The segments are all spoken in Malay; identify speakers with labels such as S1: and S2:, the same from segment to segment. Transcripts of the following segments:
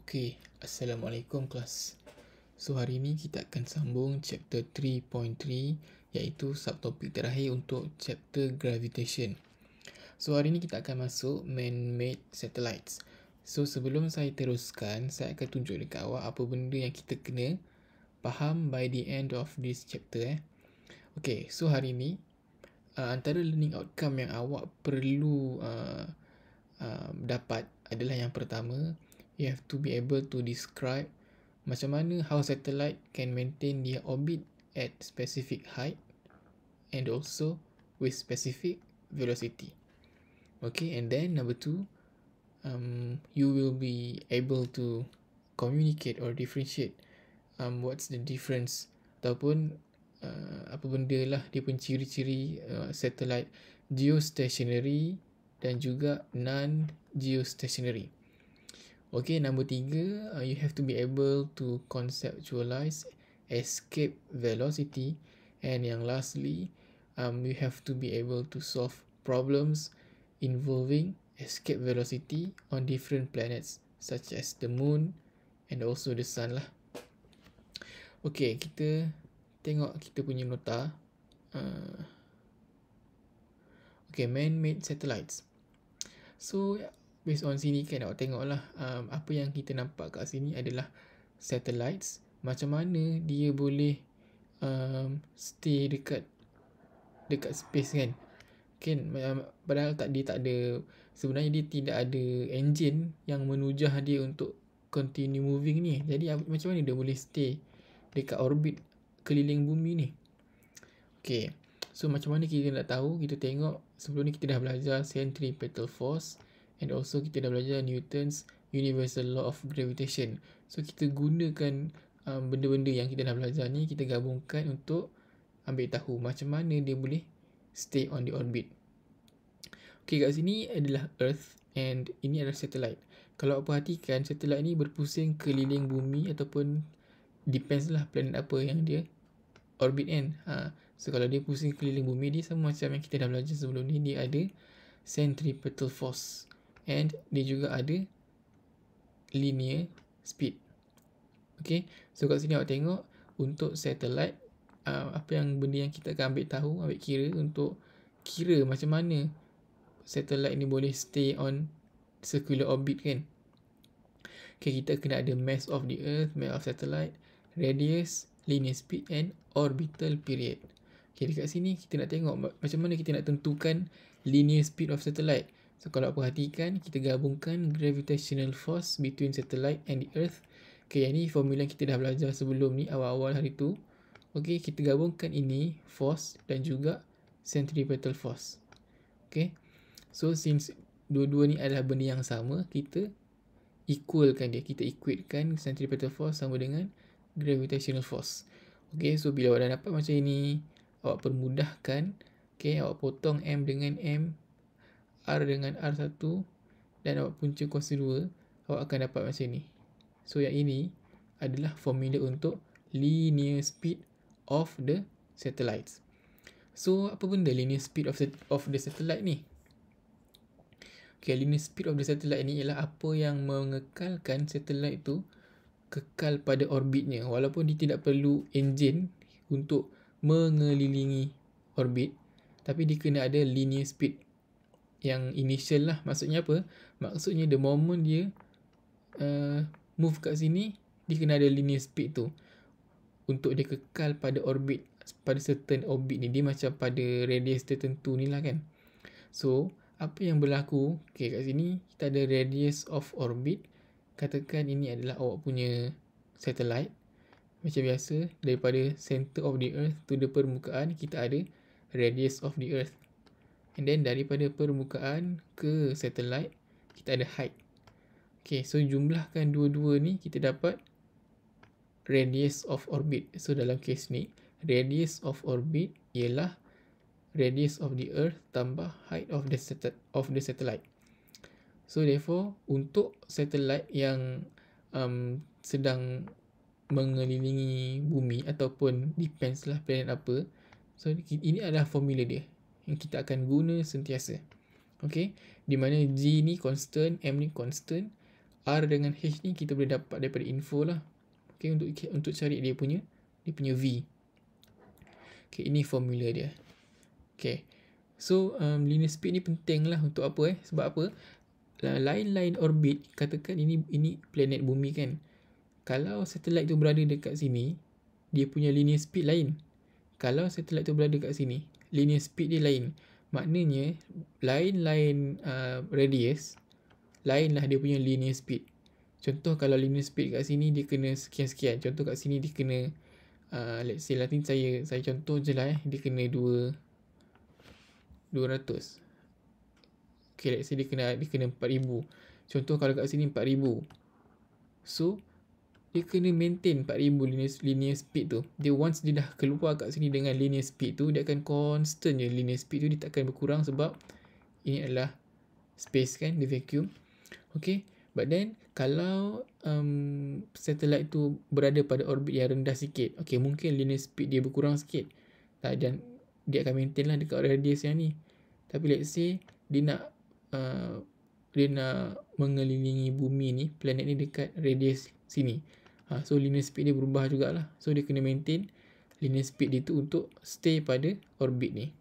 S1: Okey, Assalamualaikum kelas. So hari ini kita akan sambung chapter 3.3 iaitu subtopik terakhir untuk chapter gravitation. So hari ini kita akan masuk man-made satellites. So sebelum saya teruskan, saya akan tunjuk dekat awak apa benda yang kita kena faham by the end of this chapter. Okey, so hari ini antara learning outcome yang awak perlu dapat adalah yang pertama, you have to be able to describe macam mana how satellite can maintain their orbit at specific height and also with specific velocity. Okay, and then number two, you will be able to communicate or differentiate what's the difference ataupun apa benda lah dia pun ciri-ciri satellite geostationary dan juga non-geostationary. Okay, number tiga, you have to be able to conceptualize escape velocity, and yang lastly, you have to be able to solve problems involving escape velocity on different planets such as the moon and also the sun lah. Okay, kita tengok kita punya nota. Okay, man-made satellites. So based on sini kan awak tengok lah apa yang kita nampak kat sini adalah satellites. Macam mana dia boleh stay dekat space kan. Padahal dia tak ada, sebenarnya dia tidak ada engine yang menujah dia untuk continue moving ni. Jadi macam mana dia boleh stay dekat orbit keliling bumi ni. Okay, so macam mana kita nak tahu? Kita tengok sebelum ni kita dah belajar centripetal force and also kita dah belajar Newton's universal law of gravitation. So kita gunakan benda-benda yang kita dah belajar ni, kita gabungkan untuk ambil tahu macam mana dia boleh stay on the orbit. Okay, kat sini adalah Earth and ini adalah satellite. Kalau perhatikan, satellite ni berpusing keliling bumi ataupun depends lah planet apa yang dia orbit kan. So kalau dia pusing keliling bumi, dia sama macam yang kita dah belajar sebelum ni, dia ada centripetal force and dia juga ada linear speed. Okay, so kat sini awak tengok untuk satellite, apa yang benda yang kita akan ambil kira untuk kira macam mana satellite ni boleh stay on circular orbit kan. Okay, kita kena ada mass of the earth, mass of satellite, radius, linear speed and orbital period. Okay, dekat sini kita nak tengok macam mana kita nak tentukan linear speed of satellite. So kalau perhatikan, kita gabungkan gravitational force between satellite and the earth. Okay, yang ni formula yang kita dah belajar sebelum ni, awal-awal hari tu. Okay, kita gabungkan ini force dan juga centripetal force. Okay, so since dua-dua ni adalah benda yang sama, kita equalkan dia. Kita equatekan centripetal force sama dengan gravitational force. Okay, so bila awak dah dapat macam ini, awak permudahkan. Okay, awak potong M dengan M, R dengan R1 dan awak punca kuasa 2, awak akan dapat macam ni. So yang ini adalah formula untuk linear speed of the satellites. So apa benda linear speed of the satellite ni? Okay, linear speed of the satellite ni ialah apa yang mengekalkan satellite tu kekal pada orbitnya, walaupun dia tidak perlu engine untuk mengelilingi orbit, tapi dia kena ada linear speed yang initial lah. Maksudnya apa? Maksudnya the moment dia move kat sini, dia kena ada linear speed tu untuk dia kekal pada orbit, pada certain orbit ni. Dia macam pada radius tertentu ni lah kan. So apa yang berlaku, okay, kat sini kita ada radius of orbit. Katakan ini adalah awak punya satellite. Macam biasa, daripada center of the earth to the permukaan, kita ada radius of the earth. And then daripada permukaan ke satellite, kita ada height. Okay, so jumlahkan dua-dua ni, kita dapat radius of orbit. So dalam case ni, radius of orbit ialah radius of the earth tambah height of the satellite. So therefore, untuk satellite yang sedang mengelilingi bumi ataupun depends lah planet apa, so ini adalah formula dia yang kita akan guna sentiasa. Okay, di mana G ni constant, M ni constant, R dengan H ni kita boleh dapat daripada info lah. Okay, untuk cari dia punya V. Okay, ini formula dia. Okay, so linear speed ni penting lah untuk apa sebab apa? Lain-lain orbit, katakan ini planet bumi kan. Kalau satelit tu berada dekat sini, dia punya linear speed lain. Kalau satelit tu berada dekat sini, linear speed dia lain. Maknanya lain-lain radius, lainlah dia punya linear speed. Contoh kalau linear speed kat sini dia kena sekian-sekian. Contoh kat sini dia kena let's say lah, saya contoh je lah dia kena 200. Okay, let's say dia kena 4000. Contoh kalau kat sini 4000. So dia kena maintain 4000 linear speed tu. Dia once dia dah keluar kat sini dengan linear speed tu, dia akan constant je linear speed tu, dia takkan berkurang sebab ini adalah space kan, dia vacuum. Okay, but then kalau satellite tu berada pada orbit yang rendah sikit, okay, mungkin linear speed dia berkurang sikit dan dia akan maintain lah dekat radius yang ni. Tapi let's say dia nak mengelilingi bumi ni, planet ni dekat radius sini. So linear speed dia berubah jugalah. So dia kena maintain linear speed dia tu untuk stay pada orbit ni.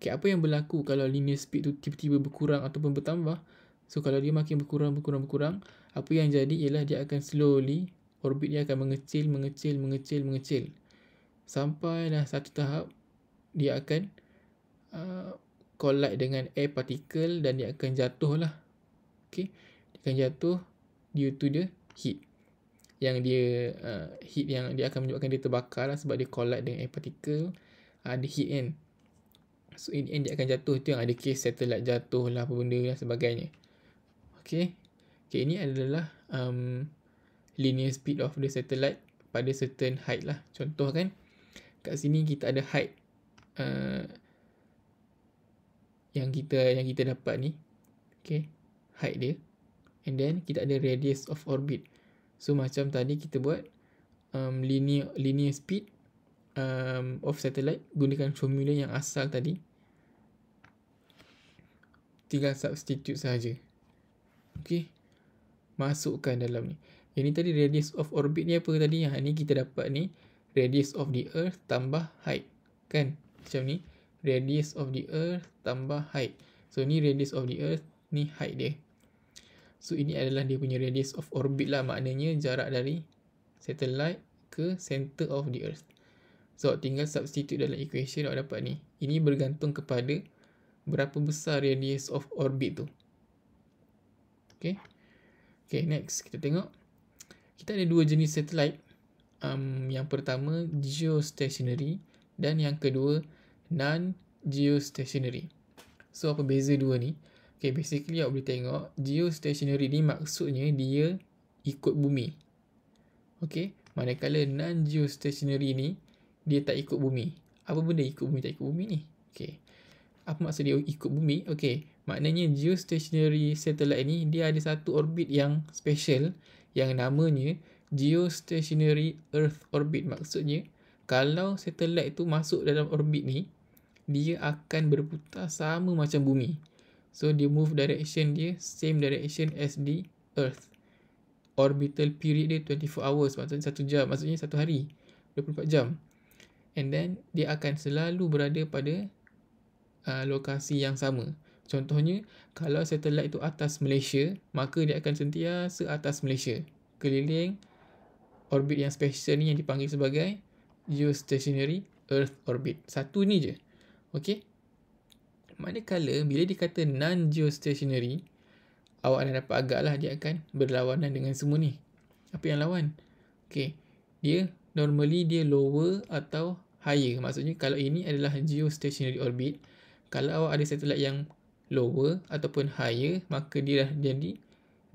S1: Okay, apa yang berlaku kalau linear speed tu tiba-tiba berkurang ataupun bertambah? So kalau dia makin berkurang, apa yang jadi ialah dia akan slowly, orbit dia akan mengecil. Sampailah satu tahap, dia akan collide dengan air particle dan dia akan jatuh lah. Okay, dia akan jatuh due to the heat. Yang dia heat yang dia akan menyebabkan dia terbakar lah sebab dia collide dengan air particle. Ada heat kan. So in the end dia akan jatuh. Itu yang ada case satellite jatuh lah, apa benda dan sebagainya. Okay, ini adalah linear speed of the satellite pada certain height lah. Contoh kan, kat sini kita ada height yang kita dapat ni. Okay, height dia. And then kita ada radius of orbit. So macam tadi kita buat linear speed of satellite gunakan formula yang asal tadi. Tinggal substitute sahaja. Okay, masukkan dalam ni. Yang ni tadi radius of orbit ni apa tadi? Yang ni kita dapat ni radius of the earth tambah height. Kan? Macam ni. Radius of the earth tambah height. So ni radius of the earth, ni height dia. So ini adalah dia punya radius of orbit lah. Maknanya jarak dari satellite ke center of the earth. So tinggal substitute dalam equation awak dapat ni. Ini bergantung kepada berapa besar radius of orbit tu. Okay, next kita tengok. Kita ada dua jenis satellite. Yang pertama geostationary dan yang kedua non-geostationary. So apa beza dua ni? Okay, basically awak boleh tengok geostationary ni maksudnya dia ikut bumi. Okay, manakala non-geostationary ni dia tak ikut bumi. Apa benda ikut bumi, tak ikut bumi ni? Okay, apa maksud dia ikut bumi? Okay, maknanya geostationary satellite ni dia ada satu orbit yang special yang namanya geostationary earth orbit. Maksudnya kalau satellite tu masuk dalam orbit ni, dia akan berputar sama macam bumi. So dia move direction dia same direction as the earth. Orbital period dia 24 hours, maksudnya 1 jam, maksudnya 1 hari 24 jam. And then dia akan selalu berada pada lokasi yang sama. Contohnya kalau satellite tu atas Malaysia, maka dia akan sentiasa atas Malaysia, keliling orbit yang special ni yang dipanggil sebagai geostationary earth orbit. Satu ni je. Okay, manakala bila dikata non-geostationary, awak dah dapat agak lah dia akan berlawanan dengan semua ni. Apa yang lawan? Okay, dia normally dia lower atau higher. Maksudnya kalau ini adalah geostationary orbit, kalau awak ada satellite yang lower ataupun higher, maka dia dah jadi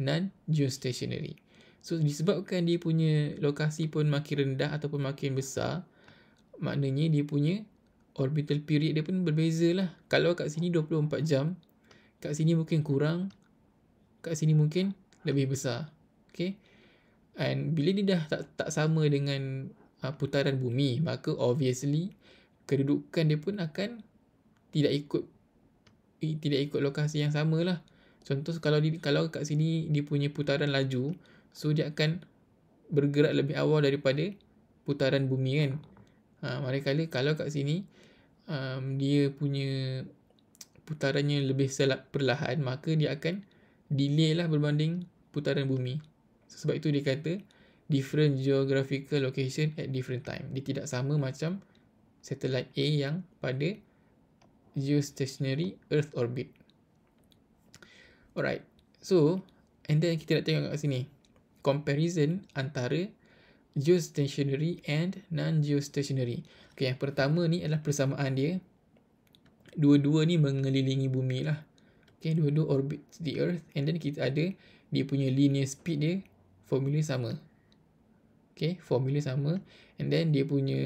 S1: non-geostationary. So disebabkan dia punya lokasi pun makin rendah ataupun makin besar, maknanya dia punya orbital period dia pun berbeza lah. Kalau kat sini 24 jam, kat sini mungkin kurang, kat sini mungkin lebih besar. Okay, and bila dia dah tak sama dengan putaran bumi, maka obviously kedudukan dia pun akan tidak ikut lokasi yang sama lah. Contoh kalau kat sini dia punya putaran laju, so dia akan bergerak lebih awal daripada putaran bumi kan. Manakala kalau kat sini dia punya putarannya lebih perlahan, maka dia akan delay lah berbanding putaran bumi. Sebab itu dia kata different geographical location at different time. Dia tidak sama macam satellite A yang pada geostationary Earth orbit. Alright, so and then kita nak tengok kat sini comparison antara geostationary and non-geostationary. Okay, yang pertama ni adalah persamaan dia. Dua-dua ni mengelilingi bumi lah. Okay, dua-dua orbit the Earth, and then kita ada dia punya linear speed dia formula sama. Okay, formula sama, and then dia punya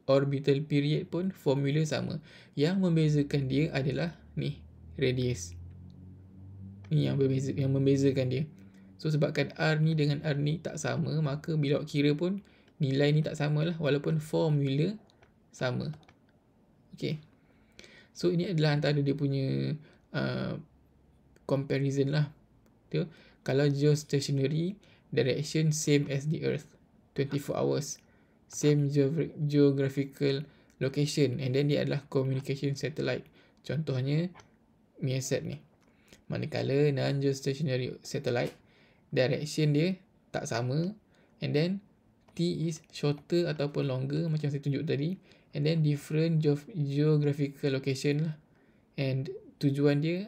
S1: orbital period pun formula sama. Yang membezakan dia adalah ni, radius. Ni yang membezakan dia. So sebabkan R ni dengan R ni tak sama, maka bila awak kira pun nilai ni tak sama lah, walaupun formula sama. Okay, so ini adalah antara dia punya comparison lah. Dia, kalau geostationary, direction same as the Earth, 24 hours, same geographical location, and then dia adalah communication satellite. Contohnya MEASAT ni. Manakala non-geostationary satellite, direction dia tak sama, and then T is shorter ataupun longer macam saya tunjuk tadi, and then different geographical location lah, and tujuan dia,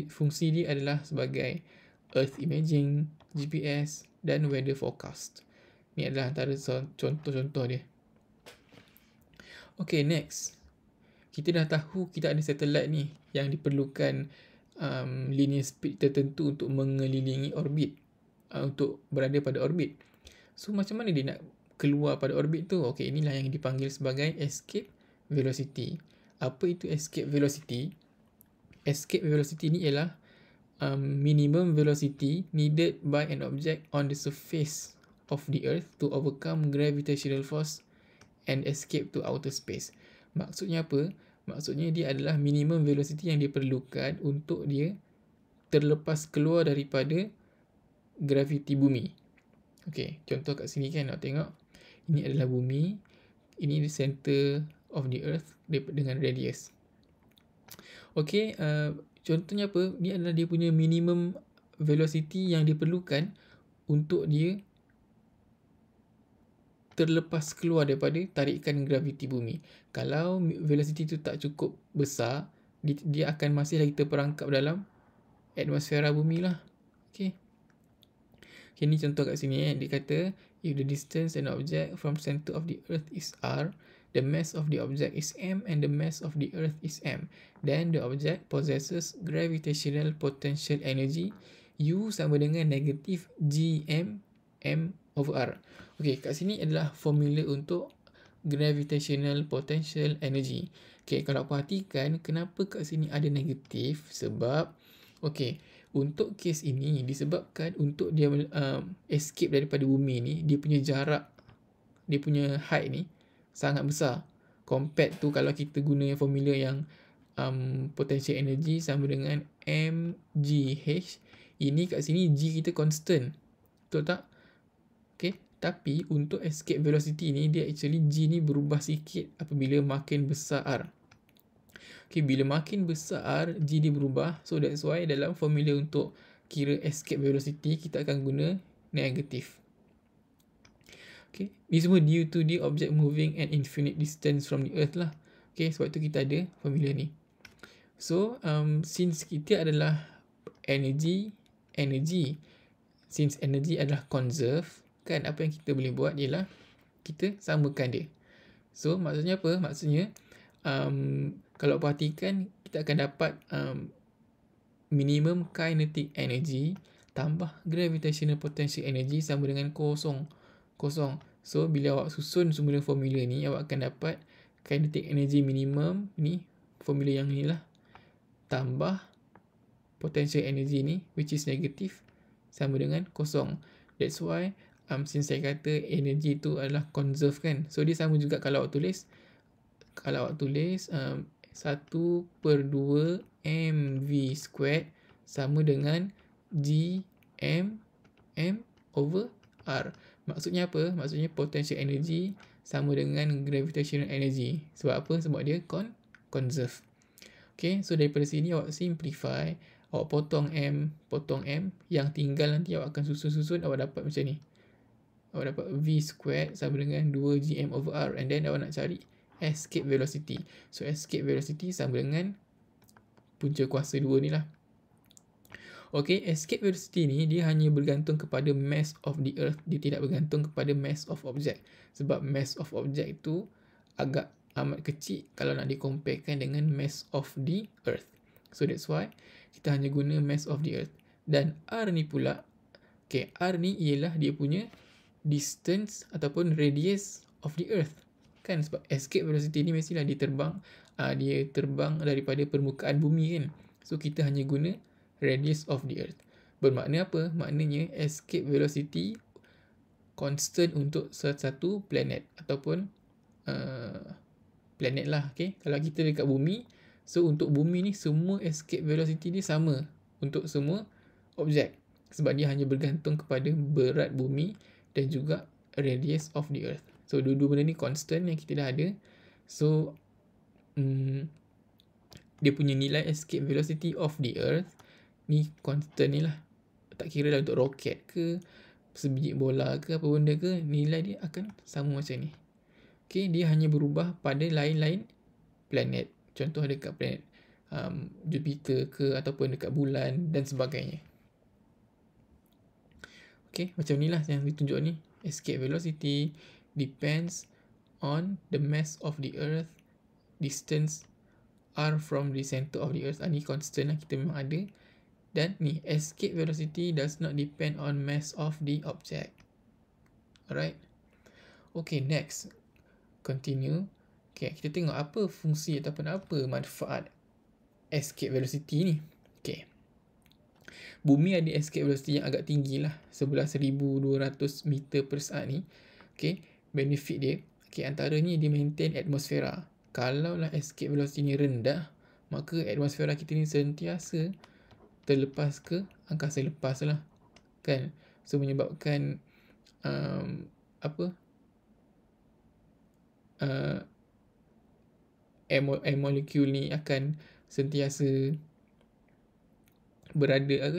S1: fungsi dia adalah sebagai Earth imaging, GPS dan weather forecast. Ni adalah antara contoh-contoh dia. Okay, next. Kita dah tahu kita ada satellite ni yang diperlukan linear speed tertentu untuk mengelilingi orbit, untuk berada pada orbit. So macam mana dia nak keluar pada orbit tu? Okay, inilah yang dipanggil sebagai escape velocity. Apa itu escape velocity? Escape velocity ni ialah minimum velocity needed by an object on the surface of the Earth to overcome gravitational force and escape to outer space. Maksudnya apa? Maksudnya dia adalah minimum velocity yang diperlukan untuk dia terlepas keluar daripada graviti bumi. Okay, contoh kat sini kan, nak tengok. Ini adalah bumi. Ini the center of the Earth dengan radius. Okay, contohnya apa? Ni adalah dia punya minimum velocity yang diperlukan untuk dia terlepas keluar daripada tarikan graviti bumi. Kalau velocity tu tak cukup besar, dia akan masih lagi terperangkap dalam atmosfera bumi lah. Okay. Okay, ni contoh kat sini. Dia kata, if the distance an object from center of the Earth is r, the mass of the object is m, and the mass of the Earth is m, then the object possesses gravitational potential energy U sama dengan negatif gm m over r. Okay, kat sini adalah formula untuk gravitational potential energy. Okay, kalau perhatikan kenapa kat sini ada negatif, sebab okay, untuk kes ini disebabkan untuk dia escape daripada bumi ni, dia punya jarak, dia punya height ni sangat besar compared tu kalau kita guna formula yang potential energy sama dengan mgh. Ini kat sini g kita constant, betul tak? Okay, tapi untuk escape velocity ni, dia actually g ni berubah sikit apabila makin besar r. Okay, bila makin besar r, g dia berubah. So that's why dalam formula untuk kira escape velocity, kita akan guna negatif. Okay, ni semua due to the object moving an infinite distance from the Earth lah. Okay, sebab tu kita ada formula ni. So, since kita adalah energy, since energy adalah conserve, kan, apa yang kita boleh buat ialah kita samakan dia. So, maksudnya apa? Maksudnya, kalau perhatikan, kita akan dapat minimum kinetic energy tambah gravitational potential energy sama dengan kosong. So, bila awak susun semula formula ni, awak akan dapat kinetic energy minimum, ni formula yang ni lah, tambah potential energy ni, which is negative, sama dengan kosong. That's why, since saya kata energy tu adalah conserve kan. So, dia sama juga kalau awak tulis 1/2 mv squared sama dengan Gm over R. Maksudnya apa? Maksudnya potential energy sama dengan gravitational energy. Sebab apa? Sebab dia conserve. Okay, so daripada sini awak simplify, awak potong M, yang tinggal nanti awak akan susun-susun, awak dapat macam ni. Awak dapat V squared sama dengan 2Gm over R, and then awak nak cari escape velocity. So escape velocity sama dengan punca kuasa 2 ni lah. Okay, escape velocity ni dia hanya bergantung kepada mass of the earth. Dia tidak bergantung kepada mass of object. Sebab mass of object tu agak amat kecil kalau nak dikomparekan dengan mass of the earth. So that's why kita hanya guna mass of the earth. Dan R ni pula, okay, R ni ialah dia punya distance ataupun radius of the earth. Kan, sebab escape velocity ni mestilah dia terbang daripada permukaan bumi kan. So kita hanya guna radius of the earth. Bermakna apa? Maknanya escape velocity constant untuk satu planet ataupun planet lah. Okay? Kalau kita dekat bumi, so untuk bumi ni semua escape velocity dia sama untuk semua objek. Sebab dia hanya bergantung kepada berat bumi dan juga radius of the earth. So dua-dua benda ni constant yang kita dah ada. So dia punya nilai escape velocity of the earth ni constant ni lah. Tak kira dah untuk roket ke, sebiji bola ke, apa benda ke, nilai dia akan sama macam ni. Okay, dia hanya berubah pada lain-lain planet. Contoh dekat planet Jupiter ke, ataupun dekat bulan dan sebagainya. Okay, macam ni lah yang ditunjuk ni. Escape velocity depends on the mass of the earth, distance r from the center of the earth. Ni constant lah, kita memang ada. Dan ni, escape velocity does not depend on mass of the object. Alright. Okay, next. Continue. Okay, kita tengok apa fungsi ataupun apa manfaat escape velocity ni. Okay. Bumi ada escape velocity yang agak tinggi lah. 11,200 meter per saat ni. Okay. Benefit dia. Okay, antaranya dia maintain atmosfera. Kalaulah escape velocity ni rendah, maka atmosfera kita ni sentiasa terlepas ke angkasa lepas lah. Kan? So menyebabkan air molecule ni akan sentiasa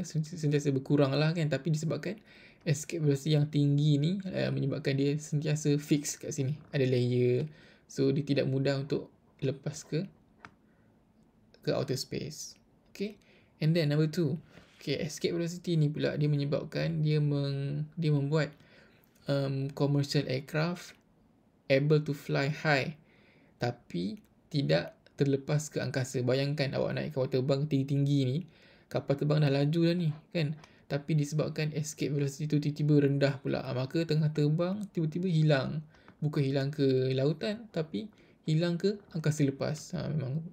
S1: sentiasa berkurang lah kan. Tapi disebabkan escape velocity yang tinggi ni menyebabkan dia sentiasa fix kat sini. Ada layer. So dia tidak mudah untuk lepas ke outer space. Okay. And then number 2. Okay, escape velocity ni pula dia menyebabkan dia membuat commercial aircraft able to fly high tapi tidak terlepas ke angkasa. Bayangkan awak naik kapal terbang tinggi-tinggi ni, kapal terbang dah laju dah ni kan, tapi disebabkan escape velocity tu tiba-tiba rendah pula, maka tengah terbang tiba-tiba hilang. Bukan hilang ke lautan, tapi hilang ke angkasa lepas.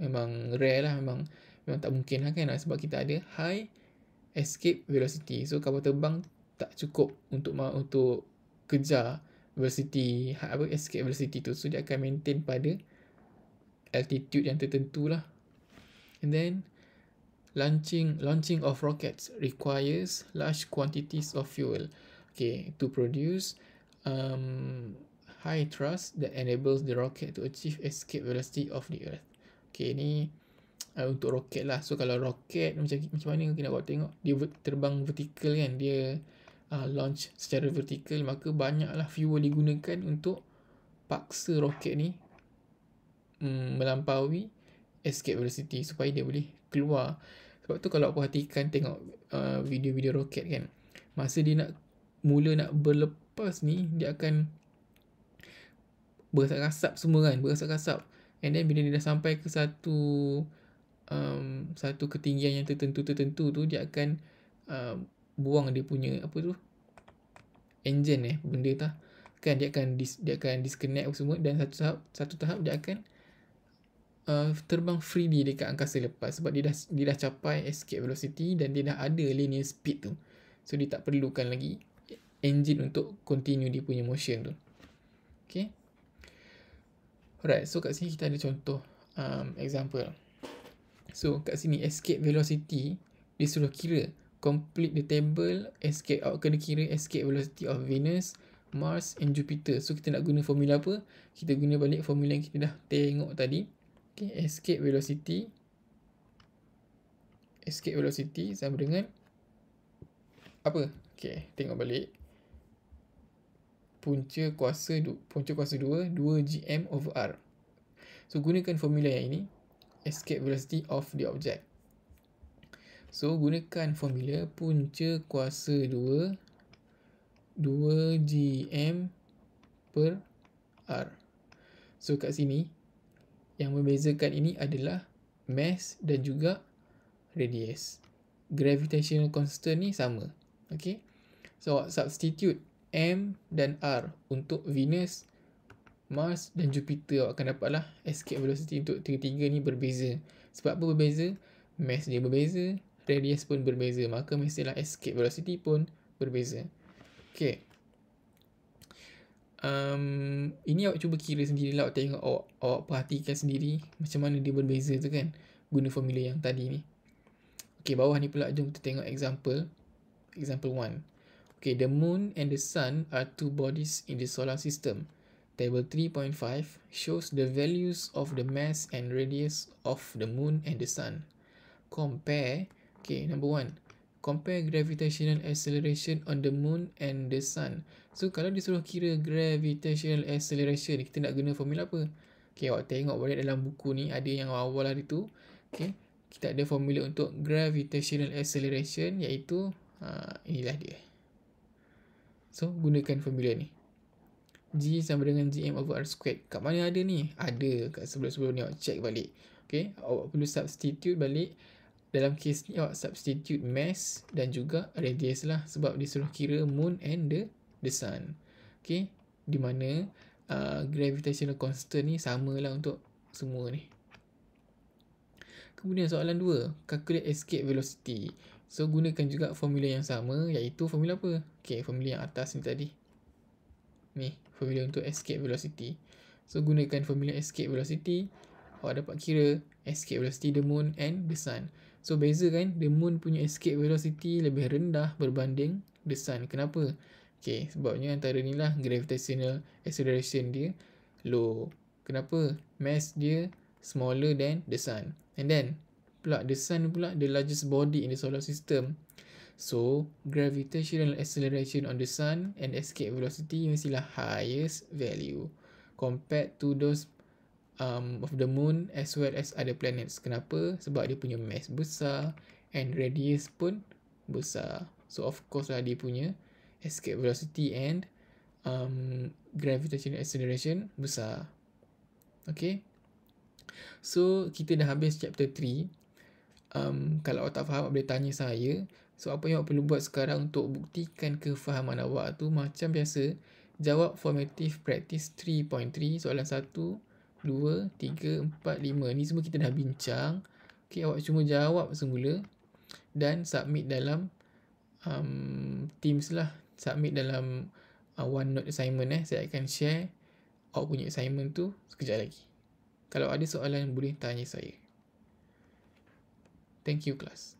S1: Memang rare lah, memang tak mungkin lah kan, sebab kita ada high escape velocity. So kapal terbang tak cukup untuk kejar velocity, escape velocity tu. So dia akan maintain pada altitude yang tertentu lah. And then launching of rockets requires large quantities of fuel, okay, to produce high thrust that enables the rocket to achieve escape velocity of the earth. Okay, ni untuk roket lah. So kalau roket macam mana kita nak tengok, dia terbang vertikal kan, dia launch secara vertikal, maka banyaklah fuel digunakan untuk paksa roket ni melampaui escape velocity supaya dia boleh keluar. Sebab tu kalau perhatikan tengok video-video roket kan, masa dia nak berlepas ni, dia akan berasap-asap semua kan, berasap-asap. And then bila dia dah sampai ke satu ketinggian yang tertentu tu, dia akan buang dia punya engine benda tu kan, dia akan disconnect semua, dan satu tahap dia akan terbang freely dekat angkasa lepas, sebab dia dah capai escape velocity dan dia dah ada linear speed tu. So dia tak perlukan lagi engine untuk continue dia punya motion tu. Okay. Alright, so kat sini kita ada contoh example. So kat sini escape velocity disuruh kira complete the table, kena kira escape velocity of Venus, Mars and Jupiter. So kita nak guna formula apa? Kita guna balik formula yang kita dah tengok tadi. Okay, escape velocity sama dengan apa? Okay, tengok balik. Punca kuasa 2 2gm over r. So gunakan formula yang ini, escape velocity of the object. So gunakan formula punca kuasa 2 2gm per r. So kat sini yang membezakan ini adalah mass dan juga radius. Gravitational constant ni sama. Okay, so substitute M dan R untuk Venus, Mars dan Jupiter. Awak akan dapatlah escape velocity untuk tiga-tiga ni berbeza. Sebab apa berbeza? Mass dia berbeza, radius pun berbeza. Maka mestilah escape velocity pun berbeza. Okay. Ini awak cuba kira sendirilah. Awak tengok, awak perhatikan sendiri macam mana dia berbeza tu kan, guna formula yang tadi ni. Okay, bawah ni pula jom kita tengok example 1. Okay, the moon and the sun are two bodies in the solar system. Table 3.5 shows the values of the mass and radius of the moon and the sun. Compare, okay, number 1. Compare gravitational acceleration on the moon and the sun. So, kalau disuruh kira gravitational acceleration, kita nak guna formula apa? Okay, awak tengok balik dalam buku ni, ada yang awal hari tu. Okay, kita ada formula untuk gravitational acceleration, iaitu inilah dia. So, gunakan formula ni. G sama dengan gm over r squared. Kat mana ada ni? Ada kat sebelum-sebelum ni. Awak check balik. Okay, awak perlu substitute balik. Dalam kes ni, awak substitute mass dan juga radius lah. Sebab disuruh kira moon and the sun. Okay, di mana gravitational constant ni samalah untuk semua ni. Kemudian soalan 2. Calculate escape velocity. So, gunakan juga formula yang sama, iaitu formula apa? Okay, formula yang atas ni tadi. Ni, formula untuk escape velocity. So, gunakan formula escape velocity. Awak dapat kira escape velocity the moon and the sun. So, beza kan? The moon punya escape velocity lebih rendah berbanding the sun. Kenapa? Okay, sebabnya antara ni lah gravitational acceleration dia low. Kenapa? Mass dia smaller than the sun. And then, pula the sun pula the largest body in the solar system. So, gravitational acceleration on the sun and escape velocity mestilah highest value compared to those of the moon as well as other planets. Kenapa? Sebab dia punya mass besar and radius pun besar. So, of course lah dia punya escape velocity and gravitational acceleration besar. Okay. So, kita dah habis chapter 3. Kalau awak tak faham, awak boleh tanya saya. So, apa yang awak perlu buat sekarang untuk buktikan kefahaman awak tu, macam biasa, jawab formative practice 3.3, soalan 1, 2, 3, 4, 5. Ni semua kita dah bincang. Okay, awak cuma jawab semula dan submit dalam Teams lah. Submit dalam OneNote assignment. Saya akan share awak punya assignment tu sekejap lagi. Kalau ada soalan, boleh tanya saya. Thank you, class.